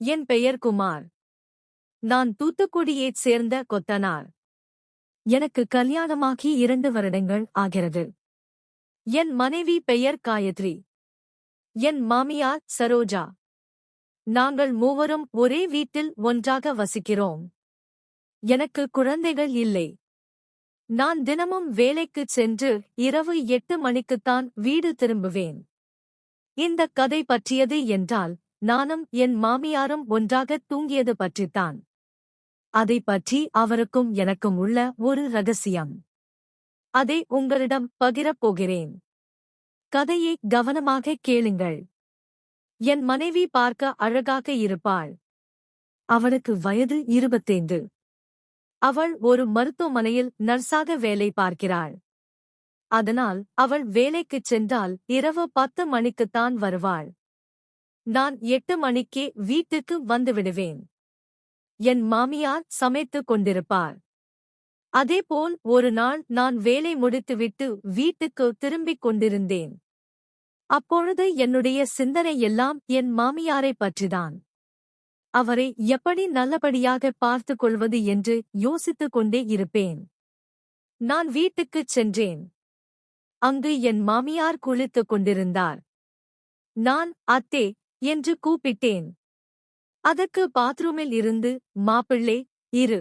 என் பெயர் குமார். நான் தூத்துக்குடியைச் சேர்ந்த கொத்தனார். எனக்கு கல்யாணமாகி 2 வருடங்கள் ஆகிறது. என் மனைவி பெயர் காயத்ரி. என் மாமியார் சரோஜா. நாங்கள் மூவரும் ஒரே வீட்டில் ஒன்றாக வசிக்கிறோம். எனக்கு குழந்தைகள் இல்லை. நான் தினமும் வேலைக்குச் சென்று இரவு 8 மணிக்குத்தான் வீடு திரும்புவேன். இந்த கதை பற்றியது என்றால் நானும் என் மாமியாரும் ஒன்றாக தூங்கியது பற்றித்தான். அதை பற்றி அவருக்கும் எனக்கும் உள்ள ஒரு ரகசியம். அதை உங்களிடம் பகிரப் போகிறேன். கதையை கவனமாக கேளுங்கள். என் மனைவி பார்க்க அழகாக இருப்பாள். அவளுக்கு வயது 25. அவள் ஒரு மருத்துவமனையில் நர்ஸாக வேலை பார்க்கிறாள். அதனால் அவள் வேலைக்குச் சென்றால் இரவு 10 மணிக்குத்தான் வருவாள். நான் 8 மணிக்கே வீட்டுக்கு வந்துவிடுவேன். என் மாமியார் சமைத்துக் கொண்டிருப்பார். அதேபோல் ஒரு நாள் நான் வேலை முடித்துவிட்டு வீட்டுக்கு திரும்பிக் கொண்டிருந்தேன். அப்பொழுது என்னுடைய சிந்தனை எல்லாம் என் மாமியாரைப் பற்றிதான். அவரை எப்படி நல்லபடியாக பார்த்துக் கொள்வது என்று யோசித்துக் கொண்டே இருப்பேன். நான் வீட்டுக்குச் சென்றேன். அங்கு என் மாமியார் குளித்துக் கொண்டிருந்தார். நான் அத்தே என்று கூப்பிட்டேன். அதற்கு பாத்ரூமில் இருந்து மாப்பிள்ளை இரு,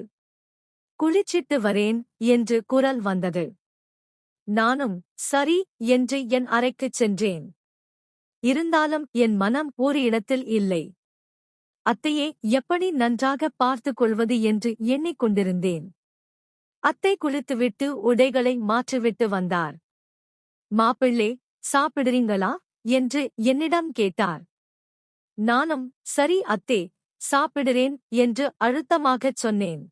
குளிச்சிட்டு வரேன் என்று குரல் வந்தது. நானும் சரி என்று என் அறைக்குச் சென்றேன். இருந்தாலும் என் மனம் ஒரு இடத்தில் இல்லை. அத்தையை எப்படி நன்றாக பார்த்துக் கொள்வது என்று எண்ணிக்கொண்டிருந்தேன். அத்தை குளித்துவிட்டு உடைகளை மாற்றிவிட்டு வந்தார். மாப்பிள்ளை சாப்பிடுறீங்களா என்று என்னிடம் கேட்டார். நானும் சரி அத்தே, சாப்பிடுறேன் என்று அழுத்தமாகச் சொன்னேன்.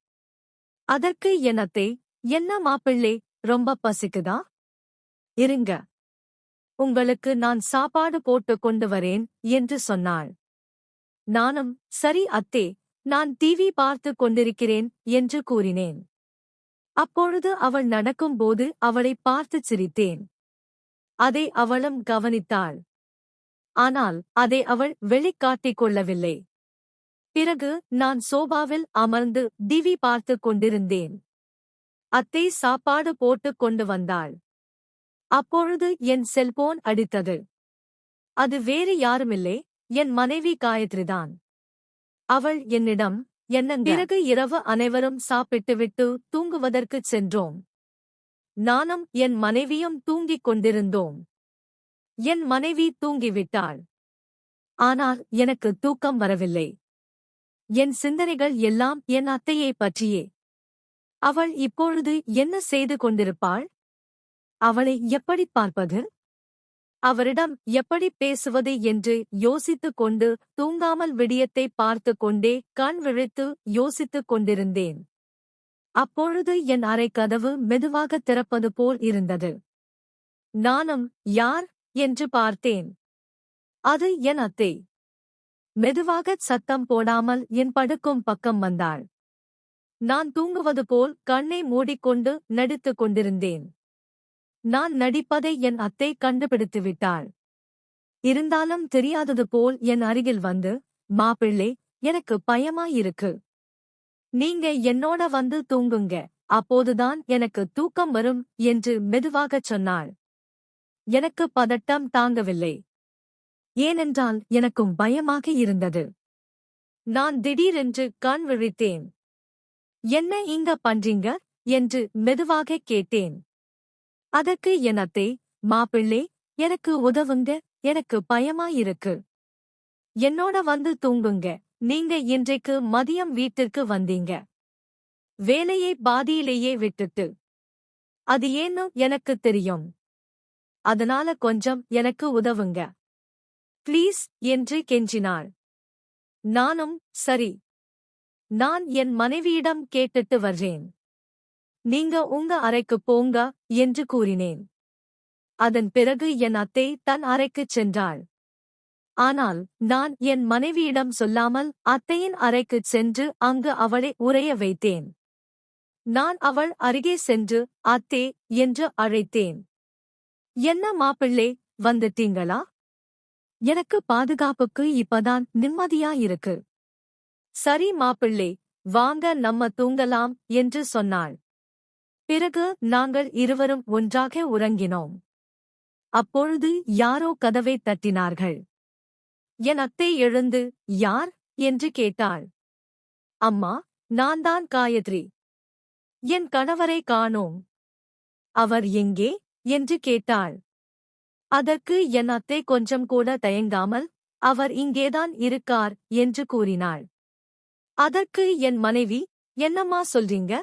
அதற்கு என் அத்தை, என்ன மாப்பிள்ளை, ரொம்ப பசிக்குதா? இருங்க, உங்களுக்கு நான் சாப்பாடு போட்டுக் கொண்டு வரேன் என்று சொன்னாள். நானும் சரி அத்தே, நான் டிவி பார்த்துக் கொண்டிருக்கிறேன் என்று கூறினேன். அப்பொழுது அவள் நடக்கும்போது அவளை பார்த்துச் சிரித்தேன். அதை அவளும் கவனித்தாள். ஆனால் அதை அவள் வெளிக்காட்டிக் கொள்ளவில்லை. பிறகு நான் சோபாவில் அமர்ந்து டிவி பார்த்துக் கொண்டிருந்தேன். அத்தை சாப்பாடு போட்டுக் கொண்டு வந்தாள். அப்பொழுது என் செல்போன் அடித்தது. அது வேறு யாருமில்லை, என் மனைவி காயத்ரிதான். அவள் என்னிடம், என்னங்க? பிறகு இரவு அனைவரும் சாப்பிட்டுவிட்டு தூங்குவதற்குச் சென்றோம். நானும் என் மனைவியும் தூங்கிக் கொண்டிருந்தோம். என் மனைவி தூங்கிவிட்டாள். ஆனால் எனக்கு தூக்கம் வரவில்லை. என் சிந்தனைகள் எல்லாம் என் அத்தையைப் பற்றியே. அவள் இப்பொழுது என்ன செய்து கொண்டிருப்பாள்? அவளை எப்படிப் பார்ப்பது? அவரிடம் எப்படி பேசுவது என்று யோசித்துக் கொண்டு தூங்காமல் விடியத்தை பார்த்துக் கொண்டே கண் விழித்து யோசித்துக் கொண்டிருந்தேன். அப்பொழுது என் அறை கதவு மெதுவாக திறப்பது போல் இருந்தது. நானும் யார் என்று பார்த்தேன். அது என் அத்தை. மெதுவாகச் சத்தம் போடாமல் என் படுக்கும் பக்கம் வந்தாள். நான் தூங்குவது போல் கண்ணை மூடிக்கொண்டு நடித்துக் கொண்டிருந்தேன். நான் நடிப்பதை என் அத்தை கண்டுபிடித்துவிட்டாள். இருந்தாலும் தெரியாதது போல் என் அருகில் வந்து, மாப்பிள்ளை, எனக்கு பயமாயிருக்கு. நீங்க என்னோட வந்து தூங்குங்க, அப்போதுதான் எனக்கு தூக்கம் வரும் என்று மெதுவாகச் சொன்னாள். எனக்கு பதட்டம் தாங்கவில்லை. ஏனென்றால் எனக்கும் பயமாக இருந்தது. நான் திடீரென்று கண் விழித்தேன். என்ன இங்க பண்றீங்க என்று மெதுவாகக் கேட்டேன். அதற்கு என் அத்தை, மாப்பிள்ளை, எனக்கு உதவுங்க, எனக்கு பயமாயிருக்கு. என்னோட வந்து தூங்குங்க, நீங்க இன்றைக்கு மதியம் வீட்டிற்கு வந்தீங்க. வேலையை பாதியிலேயே விட்டுட்டு. அது ஏன்னு எனக்குத் தெரியும். அதனால கொஞ்சம் எனக்கு உதவுங்க ப்ளீஸ் என்று கெஞ்சினாள். நானும் சரி, நான் என் மனைவியிடம் கேட்டுட்டு வர்றேன். நீங்க உங்க அறைக்குப் போங்க என்று கூறினேன். அதன் பிறகு என் அத்தை தன் அறைக்குச் சென்றாள். ஆனால் நான் என் மனைவியிடம் சொல்லாமல் அத்தையின் அறைக்குச் சென்று அங்கு அவளை உறைய வைத்தேன். நான் அவள் அருகே சென்று அத்தே என்று அழைத்தேன். என்ன மாப்பிள்ளை, வந்துட்டீங்களா? எனக்கு பாதுகாப்புக்கு இப்பதான் நிம்மதியா இருக்கு. சரி மாப்பிள்ளை, வாங்க நம்ம தூங்கலாம் என்று சொன்னாள். பிறகு நாங்கள் இருவரும் ஒன்றாக உறங்கினோம். அப்பொழுது யாரோ கதவைத் தட்டினார்கள். என் அத்தை எழுந்து, யார் என்று கேட்டாள். அம்மா, நான்தான் காயத்ரி. என் கணவரை காணோம். அவர் எங்கே என்று கேட்டாள். அதற்கு என் அத்தை கொஞ்சம் கூட தயங்காமல், அவர் இங்கேதான் இருக்கார் என்று கூறினாள். அதற்கு என் மனைவி, என்னம்மா சொல்றீங்க?